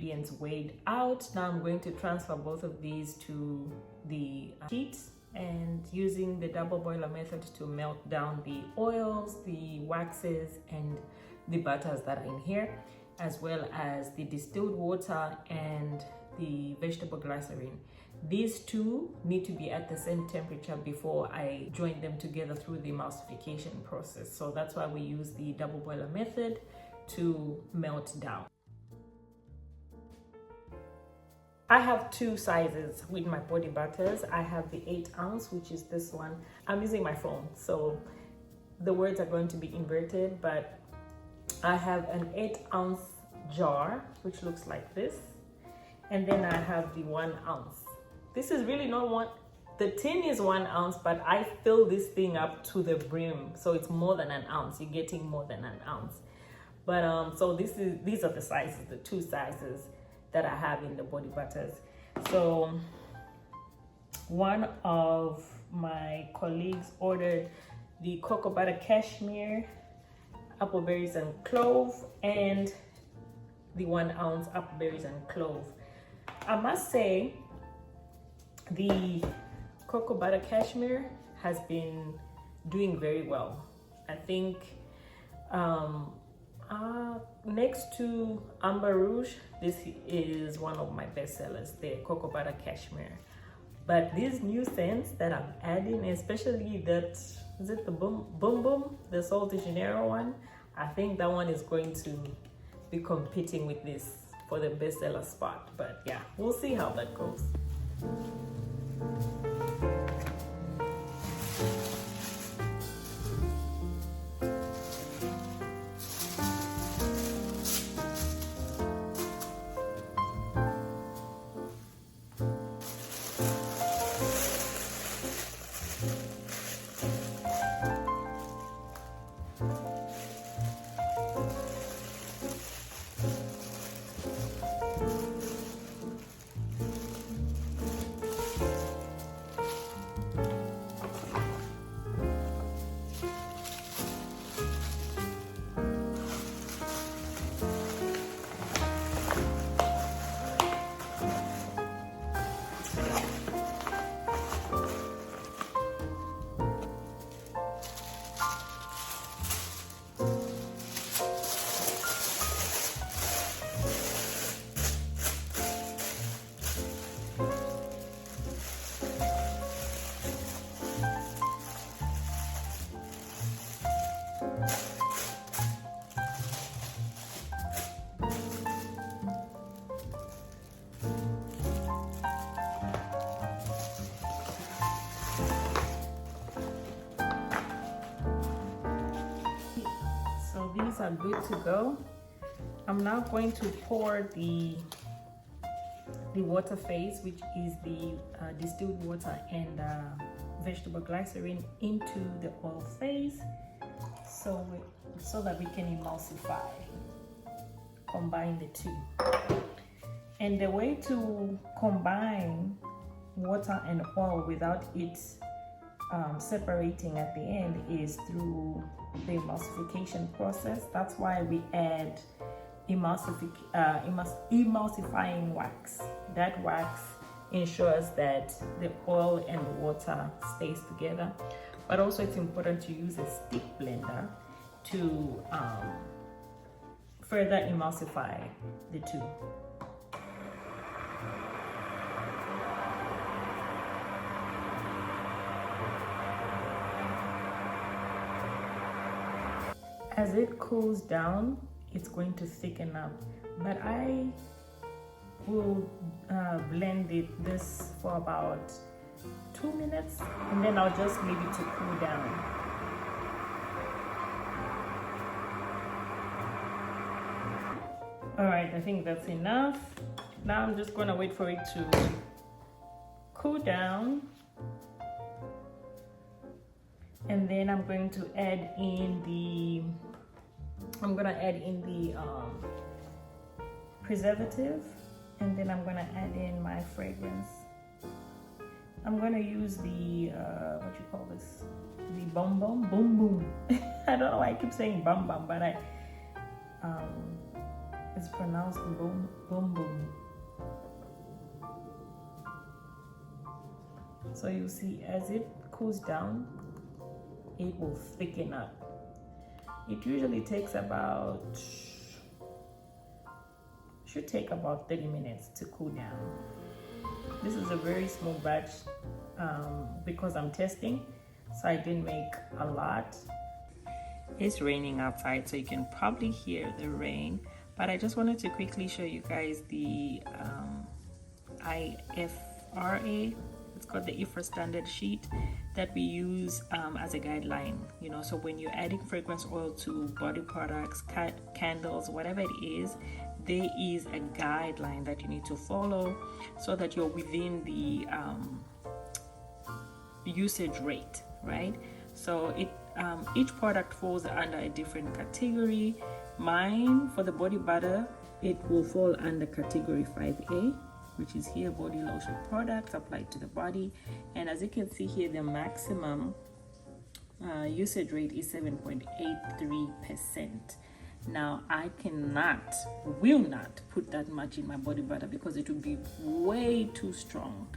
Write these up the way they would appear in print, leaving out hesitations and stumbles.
ingredients weighed out. Now I'm going to transfer both of these to the sheet and using the double boiler method to melt down the oils, the waxes, and the butters that are in here, as well as the distilled water and the vegetable glycerin. These two need to be at the same temperature before I join them together through the emulsification process. So that's why we use the double boiler method to melt down. I have two sizes with my body butters. I have the 8 ounce, which is this one. I'm using my phone, so the words are going to be inverted, but I have an 8 ounce jar, which looks like this. And then I have the 1 ounce. This is really not one, the tin is 1 ounce, but I fill this thing up to the brim. So it's more than an ounce, you're getting more than an ounce. But so these are the sizes, the two sizes that I have in the body butters. So one of my colleagues ordered the cocoa butter cashmere, apple berries and clove, and the 1 ounce apple berries and clove. I must say the cocoa butter cashmere has been doing very well. I think next to Amber Rouge, this is one of my best sellers, the cocoa butter cashmere. But these new scents that I'm adding, especially that, is it the boom boom, the Sol de Janeiro one? I think that one is going to be competing with this for the bestseller spot. But yeah, we'll see how that goes. These are good to go. I'm now going to pour the water phase, which is the distilled water and vegetable glycerin, into the oil phase, so that we can emulsify, combine the two. And the way to combine water and oil without it separating at the end is through the emulsification process. That's why we add emulsifying wax. That wax ensures that the oil and the water stays together, but also it's important to use a stick blender to further emulsify the two. As it cools down, it's going to thicken up, but I will blend this for about 2 minutes, and then I'll just leave it to cool down. All right, I think that's enough. Now I'm just gonna wait for it to cool down. And then I'm going to add in the preservative, and then I'm gonna add in my fragrance. I'm gonna use the what you call this? The boom boom. I don't know why I keep saying bum bum, but It's pronounced boom boom boom. So you see, as it cools down, it will thicken up. It usually takes should take about 30 minutes to cool down. This is a very small batch because I'm testing, so I didn't make a lot. It's raining outside, so you can probably hear the rain, but I just wanted to quickly show you guys the IFRA. It's called the IFRA standard sheet that we use as a guideline. You know, so when you're adding fragrance oil to body products, candles, whatever it is, there is a guideline that you need to follow so that you're within the usage rate, right? So each product falls under a different category. Mine, for the body butter, it will fall under category 5A, which is here, body lotion products applied to the body. And as you can see here, the maximum usage rate is 7.83%. Now, I will not put that much in my body butter because it would be way too strong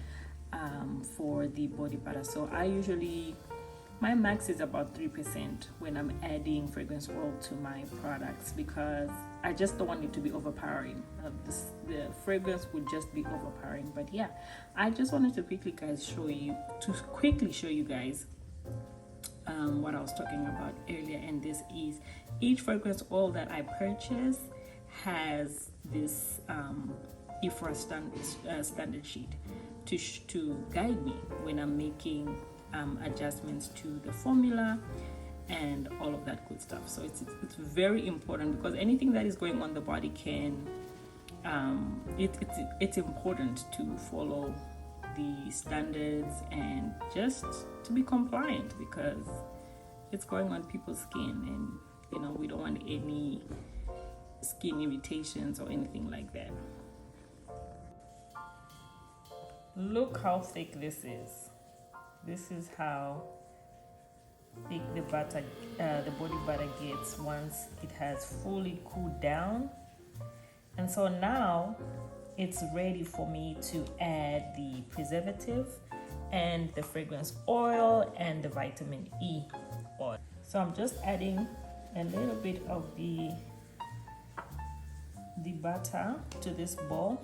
for the body butter. So my max is about 3% when I'm adding fragrance oil to my products, because I just don't want it to be overpowering. The fragrance would just be overpowering. But yeah, I just wanted to quickly show you guys what I was talking about earlier. And this is, each fragrance oil that I purchase has this IFRA standard sheet to guide me when I'm making adjustments to the formula and all of that good stuff. So it's very important, because anything that is going on the body can it's important to follow the standards and just to be compliant, because it's going on people's skin, and you know, we don't want any skin irritations or anything like that. Look how thick this is. This is how thick the body butter gets once it has fully cooled down. And so now it's ready for me to add the preservative and the fragrance oil and the vitamin E oil. So I'm just adding a little bit of the butter to this bowl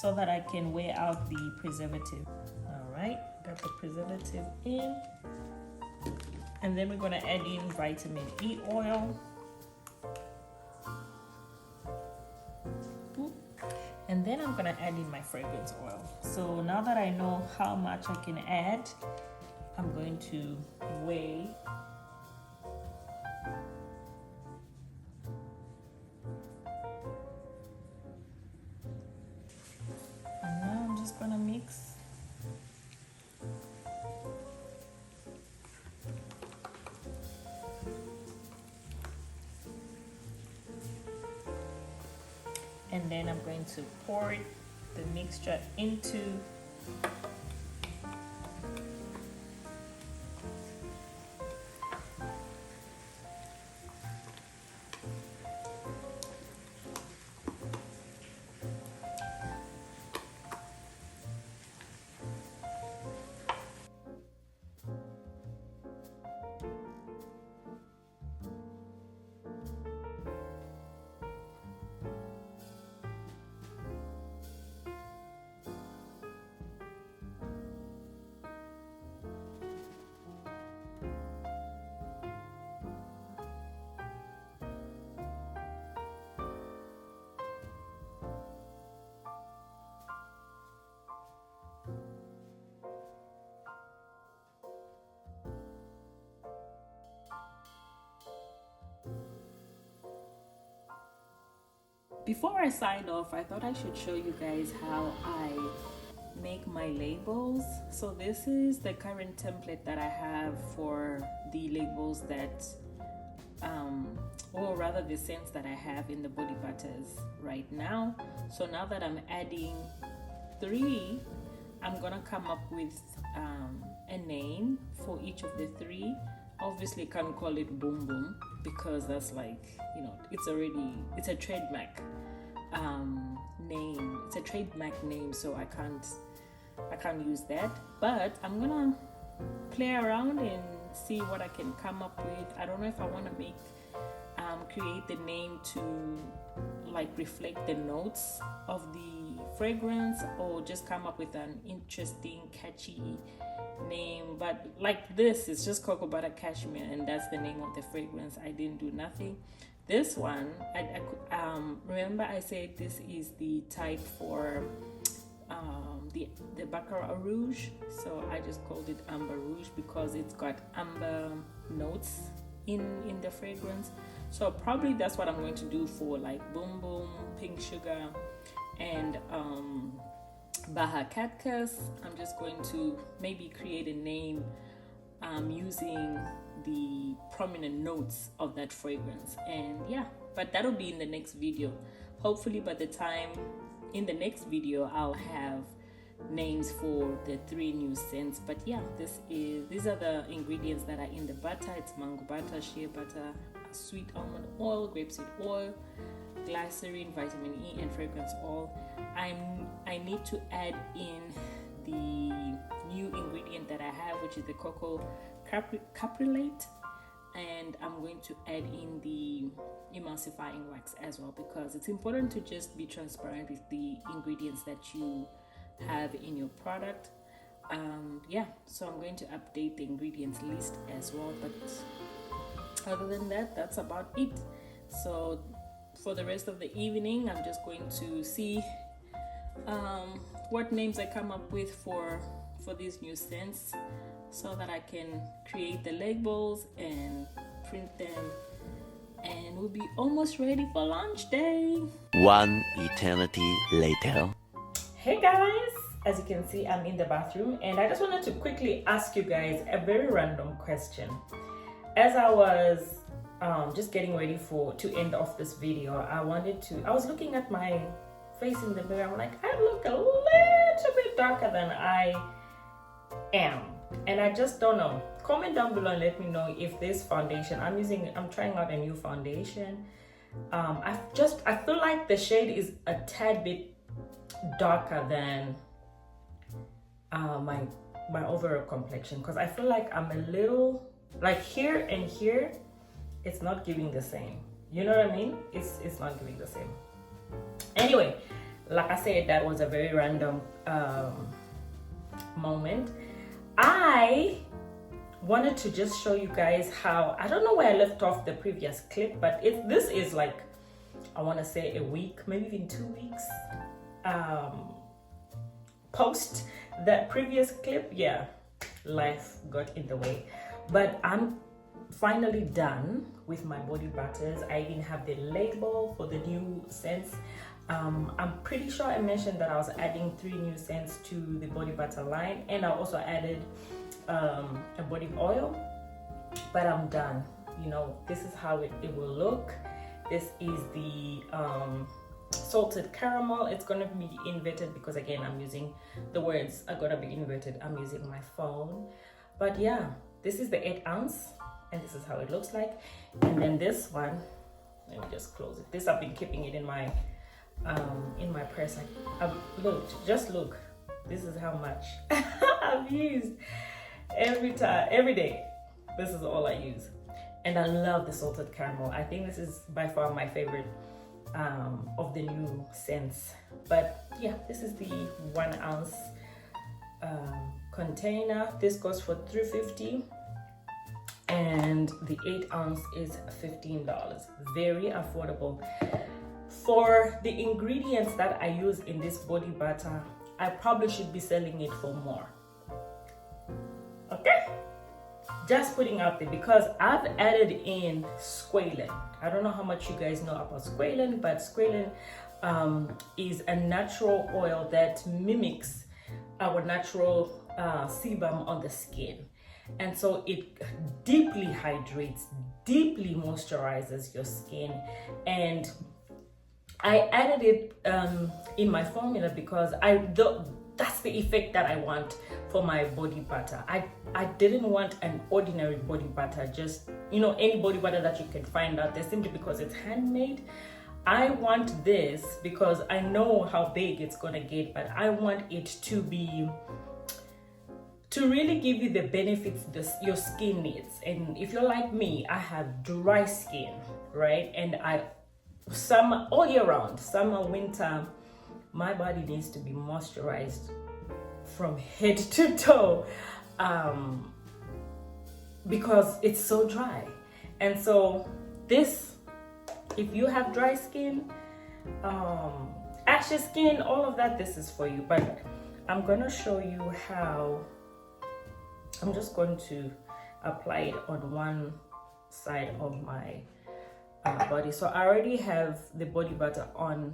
so that I can weigh out the preservative. All right, got the preservative in, and then we're going to add in vitamin E oil. And then I'm going to add in my fragrance oil. So now that I know how much I can add, I'm going to weigh. And now I'm just going to mix. And then I'm going to pour the mixture into Before I sign off, I thought I should show you guys how I make my labels. So this is the current template that I have for the labels that or rather the scents that I have in the body butters right now. So now that I'm adding 3, I'm gonna come up with a name for each of the 3. Obviously can't call it Boom Boom because that's like, you know, it's a trademark. name. It's a trademark name, so I can't use that. But I'm gonna play around and see what I can come up with. I don't know if I want to create the name to like reflect the notes of the fragrance, or just come up with an interesting, catchy name. But like this, it's just cocoa butter cashmere, and that's the name of the fragrance. I didn't do nothing. This one, I remember I said this is the type for the Baccarat Rouge, so I just called it Amber Rouge because it's got amber notes in the fragrance. So probably that's what I'm going to do for like Boom Boom, Pink Sugar, and Baja Cactus. I'm just going to maybe create a name using the prominent notes of that fragrance. And yeah, but that'll be in the next video. Hopefully by the time in the next video I'll have names for the 3 new scents. But yeah, these are the ingredients that are in the butter. It's mango butter, shea butter, sweet almond oil, grapeseed oil, glycerin, vitamin E, and fragrance oil. I need to add in the new ingredient that I have, which is the cocoa capryllate, and I'm going to add in the emulsifying wax as well, because it's important to just be transparent with the ingredients that you have in your product. Yeah, so I'm going to update the ingredients list as well, but other than that, that's about it. So for the rest of the evening, I'm just going to see what names I come up with for these new scents, so that I can create the labels and print them, and we'll be almost ready for launch day. One eternity later. Hey guys, as you can see, I'm in the bathroom, and I just wanted to quickly ask you guys a very random question. As I was just getting ready to end off this video, I was looking at my face in the mirror. I'm like, I look a little bit darker than I am, and I just don't know. Comment down below and let me know if this foundation I'm trying out a new foundation. I feel like the shade is a tad bit darker than my overall complexion, because I feel like I'm a little like here and here, it's not giving the same. You know what I mean? It's not giving the same. Anyway, like I said, that was a very random moment. I wanted to just show you guys how, I don't know where I left off the previous clip, but this is like, I want to say a week, maybe even 2 weeks post that previous clip. Yeah, life got in the way, but I'm finally done with my body butters. I even have the label for the new scents. I'm pretty sure I mentioned that I was adding 3 new scents to the body butter line, and I also added a body oil, but I'm done. You know, this is how it will look. This is the salted caramel. It's gonna be inverted because again, I'm using the words are gonna be inverted. I'm using my phone, but yeah, this is the 8 ounce, and this is how it looks like. And then this one, let me just close it. This, I've been keeping it in my purse. Just look, this is how much I've used every day. This is all I use, and I love the salted caramel. I think this is by far my favorite of the new scents. But yeah, this is the 1 ounce container. This goes for $3.50, and the 8 ounce is $15. Very affordable. For the ingredients that I use in this body butter, I probably should be selling it for more. Okay? Just putting out there, because I've added in squalane. I don't know how much you guys know about squalane, but squalane is a natural oil that mimics our natural sebum on the skin. And so it deeply hydrates, deeply moisturizes your skin. And I added it in my formula because that's the effect that I want for my body butter. I didn't want an ordinary body butter, just, you know, any body butter that you can find out there, simply because it's handmade. I want this because I know how big it's gonna get, but I want it to really give you the benefits your skin needs. And if you're like me, I have dry skin, right? And summer, all year round, summer, winter, my body needs to be moisturized from head to toe, because it's so dry. And so this, if you have dry skin, ashy skin, all of that, this is for you. But I'm gonna show you how. I'm just going to apply it on one side of my body. So I already have the body butter on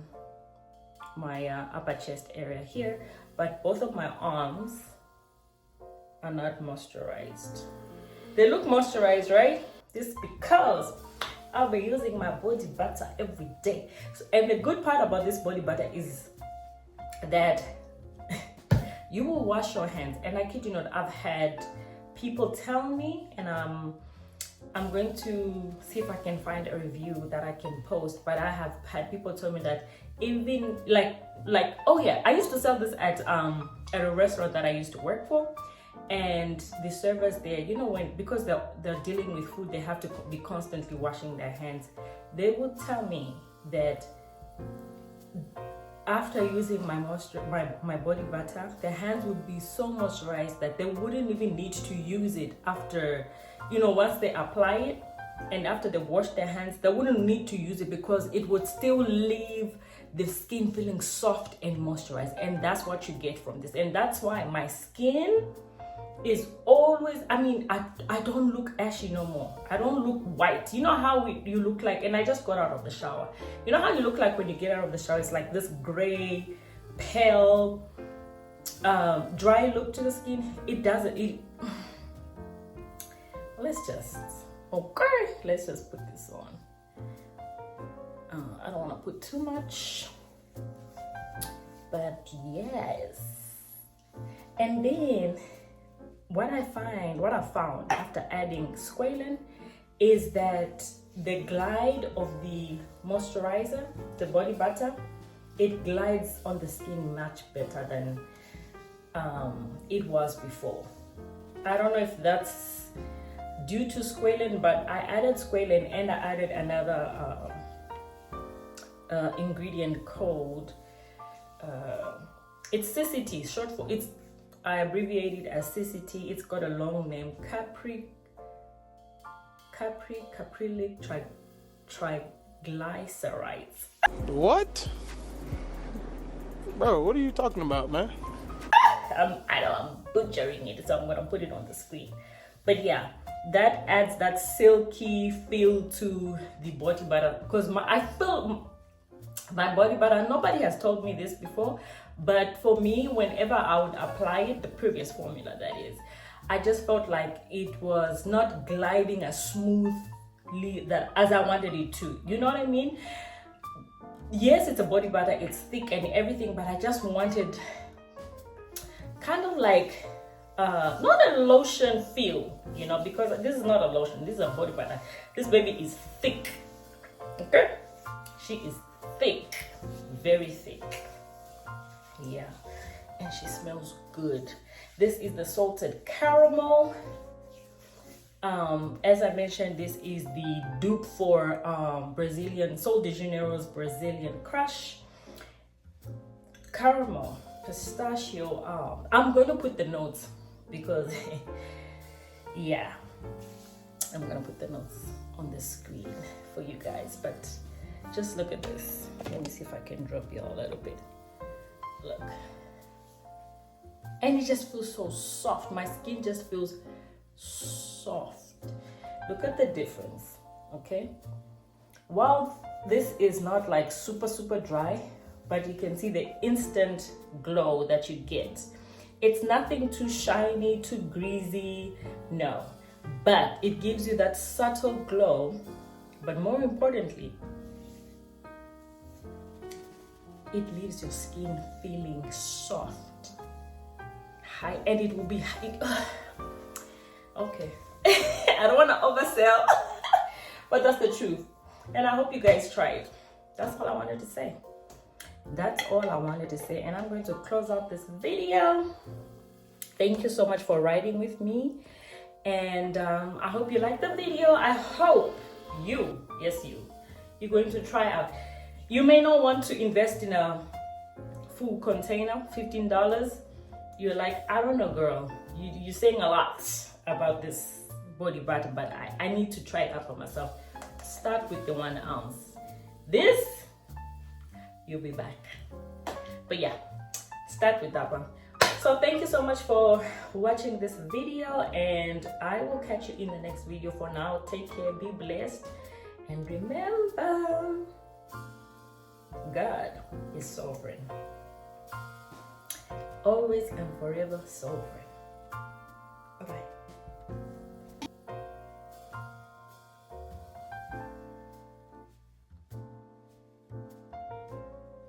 my upper chest area here, but both of my arms are not moisturized. They look moisturized, right? This is because I'll be using my body butter every day. So, and the good part about this body butter is that you will wash your hands. And I kid you not, I've had people tell me, and I'm going to see if I can find a review that I can post, but I have had people tell me that even like oh yeah, I used to sell this at a restaurant that I used to work for, and the servers there, you know, because they're dealing with food, they have to be constantly washing their hands. They would tell me that after using my body butter, their hands would be so moisturized that they wouldn't even need to use it after, you know, once they apply it and after they wash their hands, they wouldn't need to use it because it would still leave the skin feeling soft and moisturized. And that's what you get from this. And that's why my skin is always, I mean, I don't look ashy no more. I don't look white. You know how you look like, and I just got out of the shower. You know how you look like when you get out of the shower? It's like this gray, pale, dry look to the skin. It doesn't, let's just put this on. I don't want to put too much, but yes. And then what I found after adding squalane is that the glide of the moisturizer, the body butter, it glides on the skin much better than it was before. I don't know if that's due to squalane, but I added squalane and I added another ingredient called it's CCT, short for it's, I abbreviate it as CCT. It's got a long name, caprylic triglycerides. What? Bro, what are you talking about, man? I know I'm butchering it, so I'm gonna put it on the screen. But yeah, that adds that silky feel to the body butter, because I feel my body butter, nobody has told me this before, but for me, whenever I would apply it, the previous formula that is, I just felt like it was not gliding as smoothly as I wanted it to. You know what I mean? Yes, it's a body butter, it's thick and everything, but I just wanted kind of like not a lotion feel, you know, because this is not a lotion, this is a body butter. This baby is thick. Okay, she is thick, very thick. Yeah, and she smells good. This is the salted caramel. As I mentioned, this is the dupe for Sol de Janeiro's Brazilian Crush caramel pistachio. I'm going to put the notes because yeah, I'm gonna put the notes on the screen for you guys, but just look at this. Let me see if I can drop you a little bit. Look, and it just feels so soft. My skin just feels soft. Look at the difference. Okay, while this is not like super dry, but you can see the instant glow that you get. It's nothing too shiny, too greasy, no, but it gives you that subtle glow. But more importantly, it leaves your skin feeling soft, high, and it will be okay. I don't want to oversell, but that's the truth. And I hope you guys try it. that's all I wanted to say. That's all I wanted to say, and I'm going to close out this video. Thank you so much for riding with me, and I hope you liked the video. I hope you're going to try out. You may not want to invest in a full container, $15. You're like, I don't know, girl, you're saying a lot about this body butter, but I need to try it out for myself. Start with the 1 ounce. This, you'll be back. But yeah, start with that one. So thank you so much for watching this video, and I will catch you in the next video. For now, take care, be blessed, and remember, God is sovereign. Always and forever sovereign.